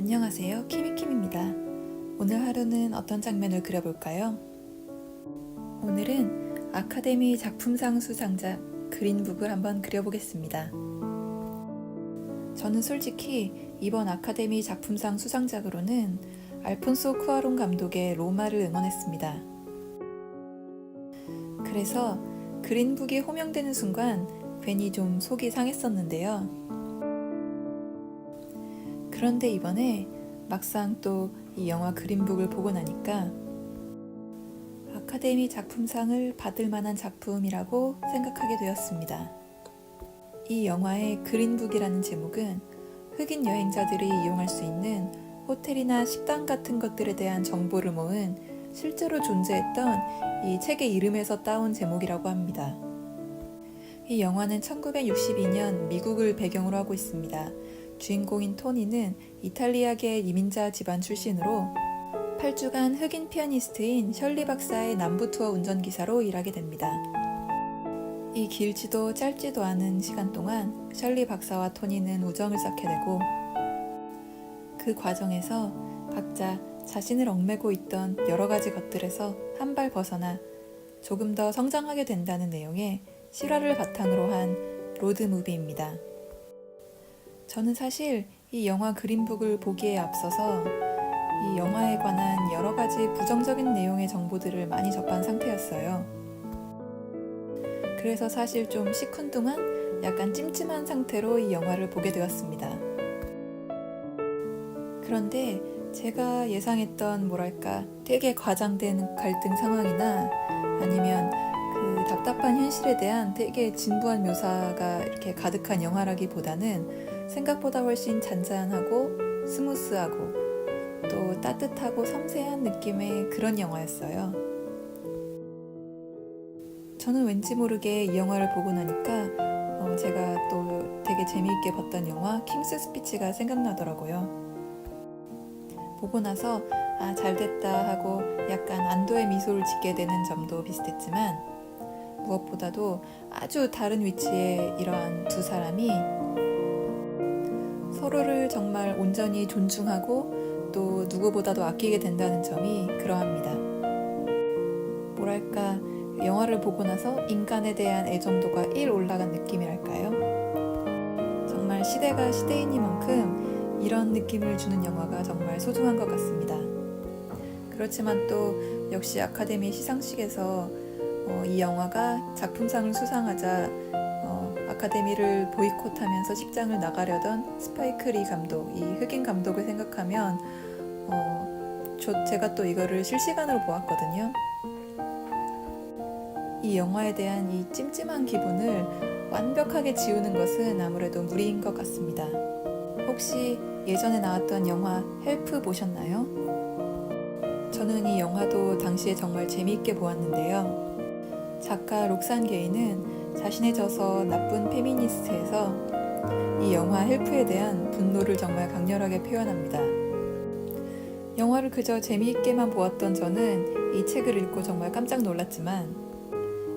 안녕하세요, 키미킴입니다. 오늘 하루는 어떤 장면을 그려볼까요? 오늘은 아카데미 작품상 수상자 그린북을 한번 그려보겠습니다. 저는 솔직히 이번 아카데미 작품상 수상작으로는 알폰소 쿠아론 감독의 로마를 응원했습니다. 그래서 그린북이 호명되는 순간 괜히 좀 속이 상했었는데요. 그런데 이번에 막상 또 이 영화 그린북을 보고 나니까 아카데미 작품상을 받을 만한 작품이라고 생각하게 되었습니다. 이 영화의 그린북이라는 제목은 흑인 여행자들이 이용할 수 있는 호텔이나 식당 같은 것들에 대한 정보를 모은 실제로 존재했던 이 책의 이름에서 따온 제목이라고 합니다. 이 영화는 1962년 미국을 배경으로 하고 있습니다. 주인공인 토니는 이탈리아계 이민자 집안 출신으로 8주간 흑인 피아니스트인 셜리 박사의 남부 투어 운전기사로 일하게 됩니다. 이 길지도 짧지도 않은 시간 동안 셜리 박사와 토니는 우정을 쌓게 되고 그 과정에서 각자 자신을 얽매고 있던 여러 가지 것들에서 한 발 벗어나 조금 더 성장하게 된다는 내용의 실화를 바탕으로 한 로드무비입니다. 저는 사실 이 영화 그린북을 보기에 앞서서 이 영화에 관한 여러 가지 부정적인 내용의 정보들을 많이 접한 상태였어요. 그래서 사실 좀 시큰둥한 약간 찜찜한 상태로 이 영화를 보게 되었습니다. 그런데 제가 예상했던 되게 과장된 갈등 상황이나 아니면 그 답답한 현실에 대한 되게 진부한 묘사가 이렇게 가득한 영화라기보다는 생각보다 훨씬 잔잔하고 스무스하고 또 따뜻하고 섬세한 느낌의 그런 영화였어요. 저는 왠지 모르게 이 영화를 보고 나니까 제가 또 되게 재미있게 봤던 영화 킹스 스피치가 생각나더라고요. 보고 나서 잘됐다 하고 약간 안도의 미소를 짓게 되는 점도 비슷했지만 무엇보다도 아주 다른 위치에 이러한 두 사람이 서로를 정말 온전히 존중하고 또 누구보다도 아끼게 된다는 점이 그러합니다. 영화를 보고 나서 인간에 대한 애정도가 1 올라간 느낌이랄까요? 정말 시대가 시대이니만큼 이런 느낌을 주는 영화가 정말 소중한 것 같습니다. 그렇지만 또 역시 아카데미 시상식에서 이 영화가 작품상을 수상하자 아카데미를 보이콧하면서 직장을 나가려던 스파이크 리 감독, 이 흑인 감독을 생각하면 제가 또 이거를 실시간으로 보았거든요. 이 영화에 대한 이 찜찜한 기분을 완벽하게 지우는 것은 아무래도 무리인 것 같습니다. 혹시 예전에 나왔던 영화 헬프 보셨나요? 저는 이 영화도 당시에 정말 재미있게 보았는데요. 작가 록산 게이는 자신의 저서 나쁜 페미니스트에서 이 영화 헬프에 대한 분노를 정말 강렬하게 표현합니다. 영화를 그저 재미있게만 보았던 저는 이 책을 읽고 정말 깜짝 놀랐지만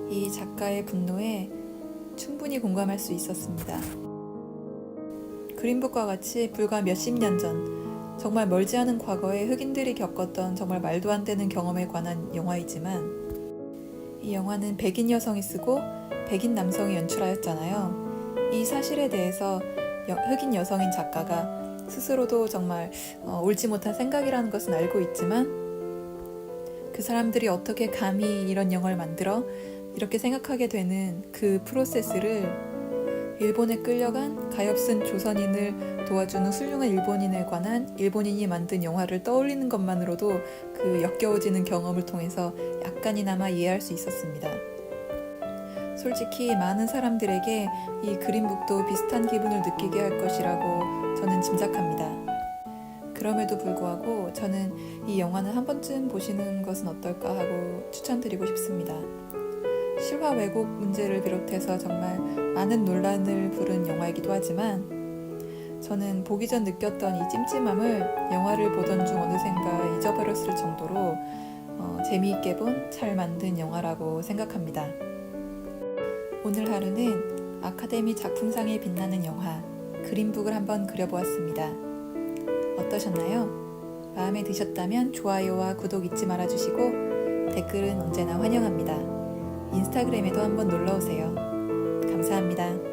이 작가의 분노에 충분히 공감할 수 있었습니다. 그린북과 같이 불과 몇십 년 전 정말 멀지 않은 과거에 흑인들이 겪었던 정말 말도 안 되는 경험에 관한 영화이지만 이 영화는 백인 여성이 쓰고 백인 남성이 연출하였잖아요. 이 사실에 대해서 흑인 여성인 작가가 스스로도 정말 옳지 못한 생각이라는 것은 알고 있지만 그 사람들이 어떻게 감히 이런 영화를 만들어 이렇게 생각하게 되는 그 프로세스를 일본에 끌려간 가엾은 조선인을 도와주는 훌륭한 일본인에 관한 일본인이 만든 영화를 떠올리는 것만으로도 그 역겨워지는 경험을 통해서 약간이나마 이해할 수 있었습니다. 솔직히 많은 사람들에게 이 그린북도 비슷한 기분을 느끼게 할 것이라고 저는 짐작합니다. 그럼에도 불구하고 저는 이 영화는 한 번쯤 보시는 것은 어떨까 하고 추천드리고 싶습니다. 실화 왜곡 문제를 비롯해서 정말 많은 논란을 부른 영화이기도 하지만 저는 보기 전 느꼈던 이 찜찜함을 영화를 보던 중 어느샌가 잊어버렸을 정도로 재미있게 본 잘 만든 영화라고 생각합니다. 오늘 하루는 아카데미 작품상에 빛나는 영화 그린북을 한번 그려보았습니다. 어떠셨나요? 마음에 드셨다면 좋아요와 구독 잊지 말아주시고 댓글은 언제나 환영합니다. 인스타그램에도 한번 놀러오세요. 감사합니다.